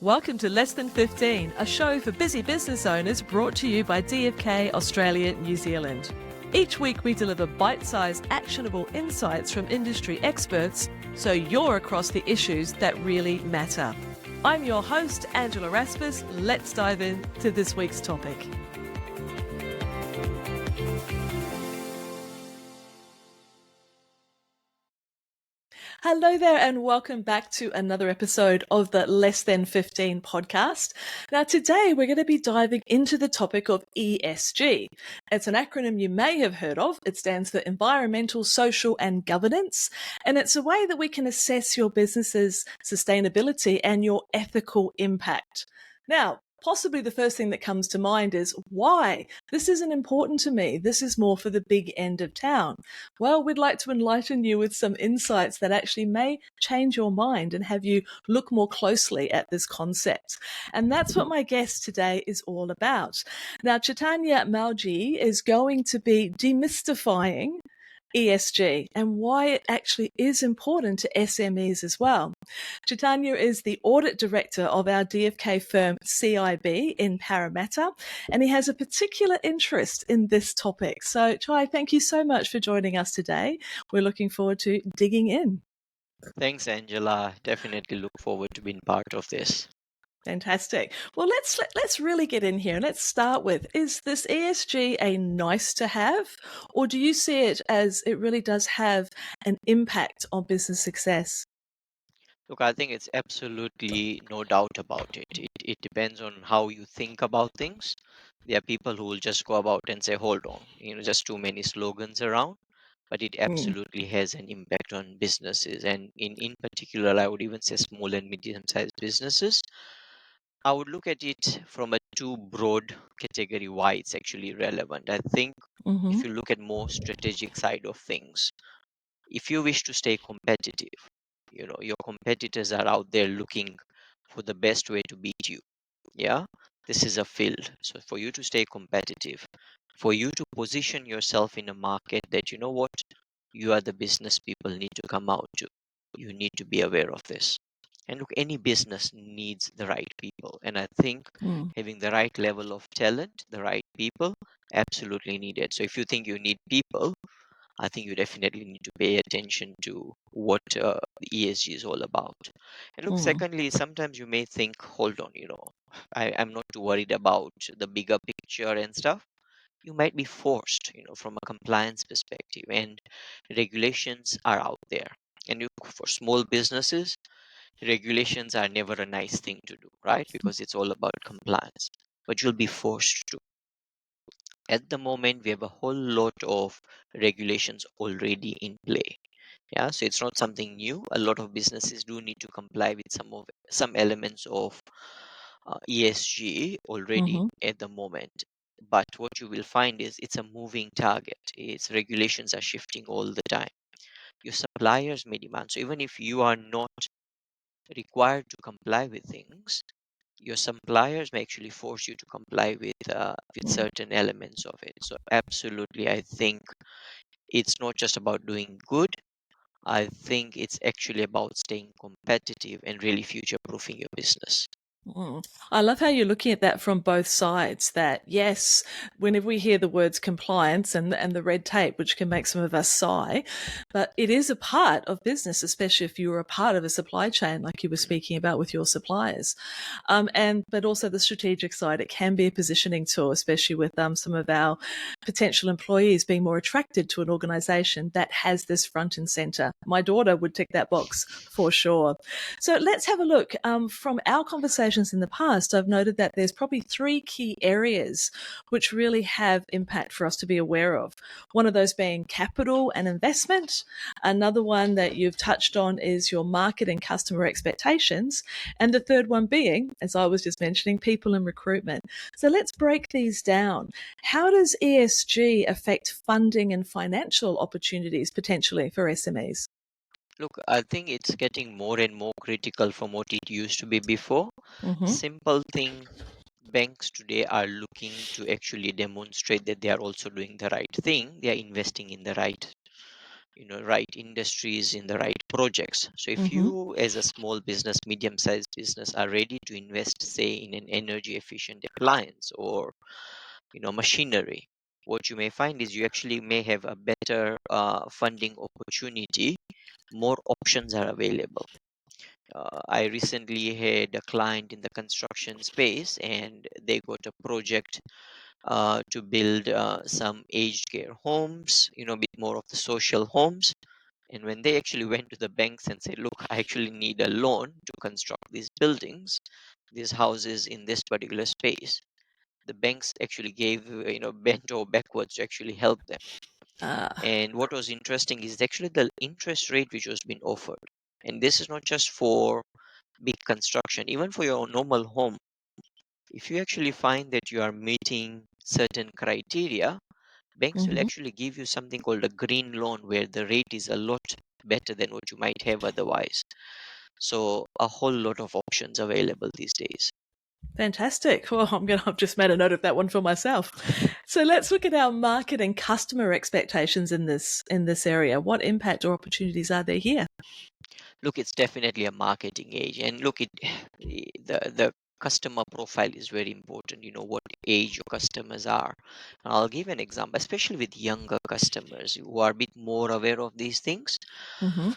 Welcome to Less Than 15, a show for busy business owners brought to you by DFK Australia, New Zealand. Each week we deliver bite-sized, actionable insights from industry experts so you're across the issues that really matter. I'm your host, Angela Raspas. Let's dive into this week's topic. Hello there and welcome back to another episode of the Less Than 15 podcast. Now today we're going to be diving into the topic of ESG. It's an acronym you may have heard of. It stands for Environmental, Social and Governance, and it's a way that we can assess your business's sustainability and your ethical impact. Now, possibly the first thing that comes to mind is why? This isn't important to me. This is more for the big end of town. Well, we'd like to enlighten you with some insights that actually may change your mind and have you look more closely at this concept. And that's what my guest today is all about. Now, Chaitanya Mawji is going to be demystifying ESG and why it actually is important to SMEs as well. Chaitanya is the audit director of our DFK firm CIB in Parramatta, and he has a particular interest in this topic. So, Chai, thank you so much for joining us today. We're looking forward to digging in. Thanks, Angela. Definitely look forward to being part of this. Fantastic. Well, let's really get in here and let's start with, is this ESG a nice to have, or do you see it as it really does have an impact on business success? Look, I think it's absolutely no doubt about it. It depends on how you think about things. There are people who will just go about and say, hold on, just too many slogans around. But it absolutely has an impact on businesses. And in particular, I would even say small and medium-sized businesses. I would look at it from a too broad category why it's actually relevant. I think Mm-hmm. if you look at more strategic side of things, if you wish to stay competitive, your competitors are out there looking for the best way to beat you. Yeah, this is a field. So for you to stay competitive, for you to position yourself in a market that, you know what, you are the business people need to come out to, you need to be aware of this. And look, any business needs the right people, and I think Mm. having the right level of talent, the right people, absolutely needed. So if you think you need people, I think you definitely need to pay attention to what the ESG is all about. And look, Mm. secondly, sometimes you may think, hold on, I'm not too worried about the bigger picture and stuff. You might be forced, from a compliance perspective, and regulations are out there. And for small businesses, regulations are never a nice thing to do, right? Because it's all about compliance. But you'll be forced to. At the moment, we have a whole lot of regulations already in play. Yeah, so it's not something new. A lot of businesses do need to comply with some elements of ESG already Mm-hmm. at the moment. But what you will find is it's a moving target. Its regulations are shifting all the time. Your suppliers may demand. So even if you are not required to comply with things, your suppliers may actually force you to comply with certain elements of it. So absolutely, I think it's not just about doing good. I think it's actually about staying competitive and really future proofing your business. Mm. I love how you're looking at that from both sides. That yes, whenever we hear the words compliance and the red tape, which can make some of us sigh, but it is a part of business, especially if you are a part of a supply chain, like you were speaking about with your suppliers. But also the strategic side, it can be a positioning tool, especially with some of our potential employees being more attracted to an organisation that has this front and centre. My daughter would tick that box for sure. So let's have a look. From our conversations in the past, I've noted that there's probably three key areas which really have impact for us to be aware of. One of those being capital and investment. Another one that you've touched on is your market and customer expectations. And the third one being, as I was just mentioning, people and recruitment. So let's break these down. How does ESG affect funding and financial opportunities potentially for SMEs? Look, I think it's getting more and more critical from what it used to be before. Mm-hmm. Simple thing, banks today are looking to actually demonstrate that they are also doing the right thing. They are investing in the right right industries in the right projects. So if Mm-hmm. you as a small business, medium-sized business, are ready to invest, say, in an energy efficient appliance or machinery, what you may find is you actually may have a better funding opportunity. More options are available. I recently had a client in the construction space, and they got a project to build some aged care homes, a bit more of the social homes. And when they actually went to the banks and said, look, I actually need a loan to construct these buildings, these houses in this particular space, the banks actually gave, bent over backwards to actually help them. Ah. And what was interesting is actually the interest rate which was being offered. And this is not just for big construction, even for your normal home. If you actually find that you are meeting certain criteria, banks will Mm-hmm. actually give you something called a green loan where the rate is a lot better than what you might have otherwise. So a whole lot of options available these days. Fantastic. Well, I've just made a note of that one for myself. So let's look at our market and customer expectations in this area. What impact or opportunities are there here? Look, it's definitely a marketing age, and look, it the customer profile is very important. What age your customers are. I'll give an example, especially with younger customers who are a bit more aware of these things. Mm-hmm.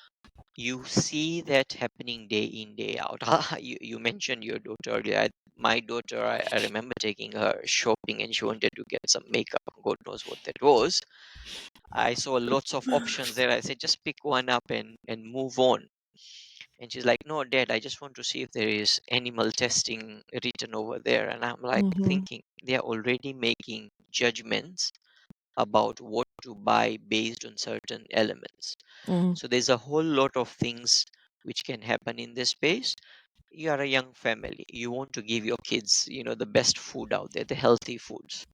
You see that happening day in, day out. You mentioned your daughter earlier. My daughter, I remember taking her shopping and she wanted to get some makeup. God knows what that was. I saw lots of options there. I said, just pick one up and move on. And she's like, no, Dad, I just want to see if there is animal testing written over there. And I'm like Mm-hmm. thinking, they are already making judgments about what to buy based on certain elements. Mm. So there's a whole lot of things which can happen in this space. You are a young family. You want to give your kids, the best food out there, the healthy foods.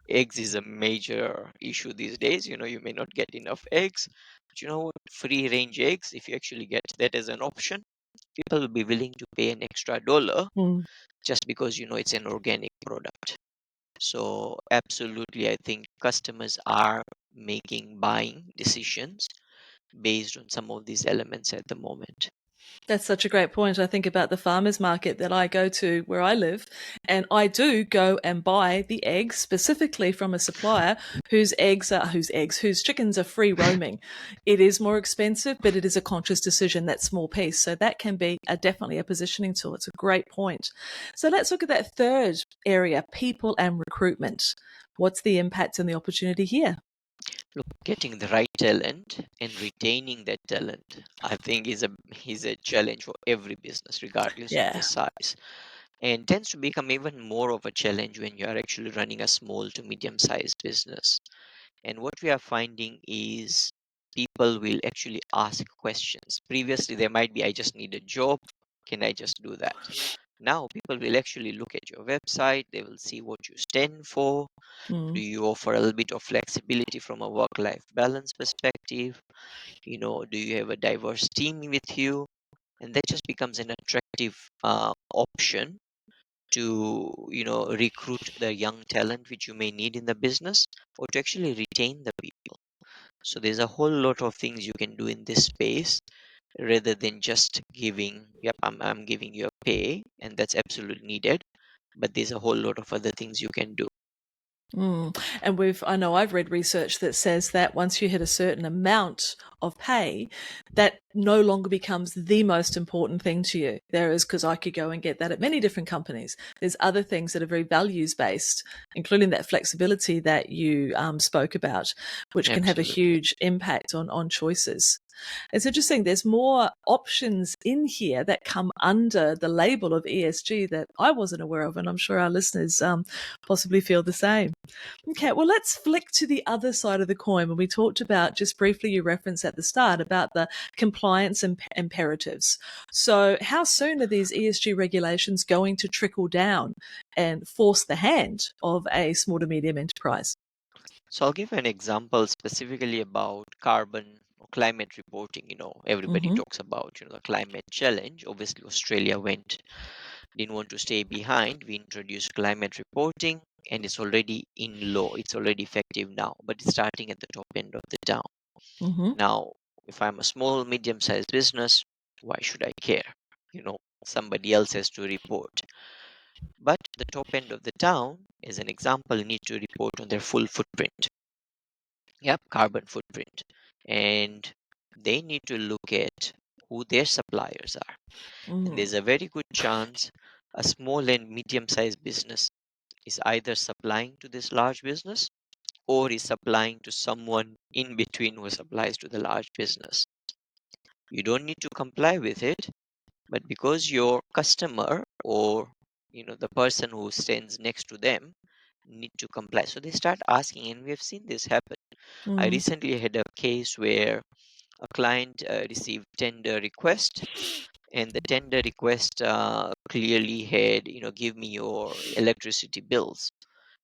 Eggs is a major issue these days. You may not get enough eggs. But you know what? Free range eggs, if you actually get that as an option, people will be willing to pay an extra dollar Mm. just because it's an organic product. So absolutely, I think customers are making buying decisions based on some of these elements at the moment. That's such a great point. I think about the farmers market that I go to where I live, and I do go and buy the eggs specifically from a supplier whose chickens are free roaming. It is more expensive, but it is a conscious decision, that small piece. So that can be definitely a positioning tool. It's a great point. So let's look at that third area, people and recruitment. What's the impact and the opportunity here? Look, getting the right talent and retaining that talent, I think, is a challenge for every business, regardless of the Yeah. size, and tends to become even more of a challenge when you are actually running a small to medium-sized business. And what we are finding is people will actually ask questions. Previously, there might be, I just need a job. Can I just do that? Now, people will actually look at your website. They will see what you stand for. Do Mm. you offer a little bit of flexibility from a work life balance perspective? Do you have a diverse team with you? And that just becomes an attractive option to recruit the young talent which you may need in the business, or to actually retain the people. So there's a whole lot of things you can do in this space rather than just giving, yep, I'm giving you a pay, and that's absolutely needed, but there's a whole lot of other things you can do. Mm. And I know I've read research that says that once you hit a certain amount of pay, that no longer becomes the most important thing to you. There is, because I could go and get that at many different companies. There's other things that are very values based, including that flexibility that you spoke about, which can have a Absolutely. huge impact on choices. It's interesting. There's more options in here that come under the label of ESG that I wasn't aware of, and I'm sure our listeners possibly feel the same. Okay, well, let's flick to the other side of the coin. When we talked about, just briefly, you referenced at the start about the compliance imperatives. So, how soon are these ESG regulations going to trickle down and force the hand of a small to medium enterprise? So I'll give an example specifically about carbon or climate reporting. Everybody Mm-hmm. talks about, the climate challenge. Obviously, Australia didn't want to stay behind. We introduced climate reporting, and it's already in law. It's already effective now, but it's starting at the top end of the town. Mm-hmm. Now, if I'm a small, medium-sized business, why should I care? Somebody else has to report. But the top end of the town, as an example, need to report on their full footprint. Yep, carbon footprint. And they need to look at who their suppliers are. And Mm. there's a very good chance a small and medium-sized business is either supplying to this large business or is supplying to someone in between who supplies to the large business. You don't need to comply with it, but because your customer or the person who stands next to them need to comply, so they start asking, and we have seen this happen. I Mm. recently had a case where a client received tender request, and the tender request clearly had, give me your electricity bills.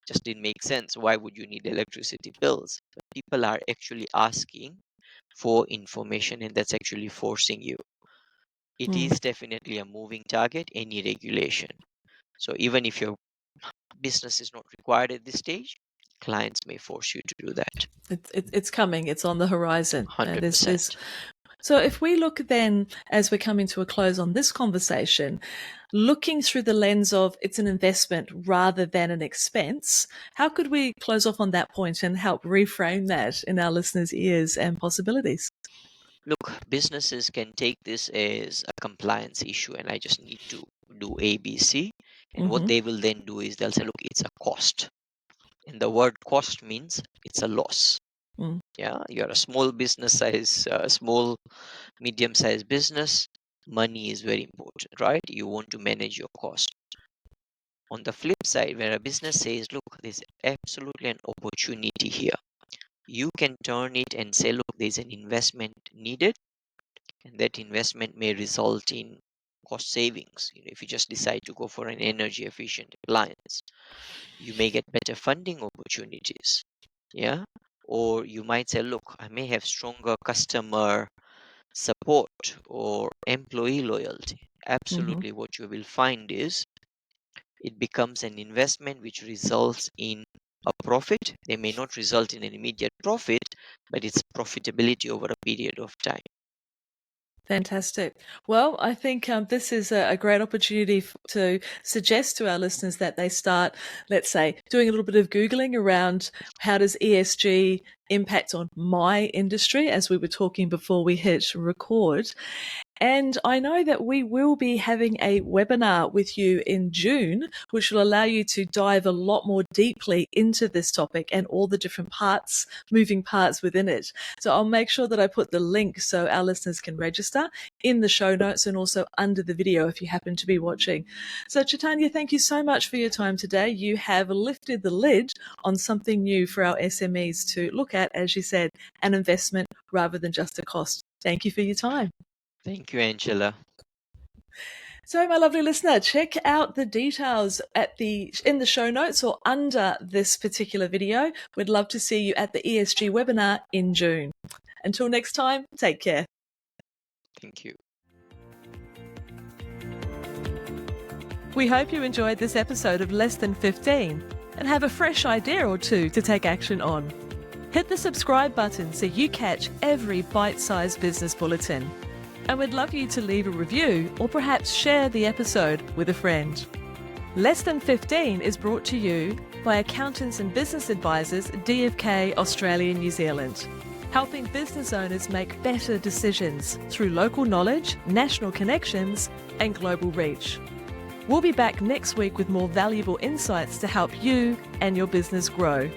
Just didn't make sense. Why would you need electricity bills? But people are actually asking for information, and that's actually forcing you. It Mm. is definitely a moving target, any regulation. So even if your business is not required at this stage, clients may force you to do that. It's coming. It's on the horizon. There's 100%. So if we look then, as we're coming to a close on this conversation, looking through the lens of it's an investment rather than an expense, how could we close off on that point and help reframe that in our listeners' ears and possibilities? Look, businesses can take this as a compliance issue, and I just need to do ABC. And what Mm-hmm. they will then do is they'll say, look, it's a cost. And the word cost means it's a loss. Mm. Yeah, you're a small business size, small, medium sized business. Money is very important, right? You want to manage your cost. On the flip side, where a business says, look, there's absolutely an opportunity here, you can turn it and say, look, there's an investment needed, and that investment may result in cost savings. If you just decide to go for an energy efficient appliance, you may get better funding opportunities. Yeah. Or you might say, look, I may have stronger customer support or employee loyalty. Mm-hmm. Absolutely, what you will find is it becomes an investment which results in a profit. They may not result in an immediate profit, but it's profitability over a period of time. Fantastic. Well, I think this is a great opportunity to suggest to our listeners that they start, let's say, doing a little bit of Googling around how does ESG impact on my industry, as we were talking before we hit record. And I know that we will be having a webinar with you in June, which will allow you to dive a lot more deeply into this topic and all the different parts, moving parts within it. So I'll make sure that I put the link so our listeners can register in the show notes and also under the video if you happen to be watching. So Chaitanya, thank you so much for your time today. You have lifted the lid on something new for our SMEs to look at, as you said, an investment rather than just a cost. Thank you for your time. Thank you, Angela. So, my lovely listener, check out the details in the show notes or under this particular video. We'd love to see you at the ESG webinar in June. Until next time, take care. Thank you. We hope you enjoyed this episode of Less Than 15 and have a fresh idea or two to take action on. Hit the subscribe button so you catch every bite-sized business bulletin. And we'd love you to leave a review or perhaps share the episode with a friend. Less Than 15 is brought to you by Accountants and Business Advisors DFK Australia New Zealand, helping business owners make better decisions through local knowledge, national connections, and global reach. We'll be back next week with more valuable insights to help you and your business grow.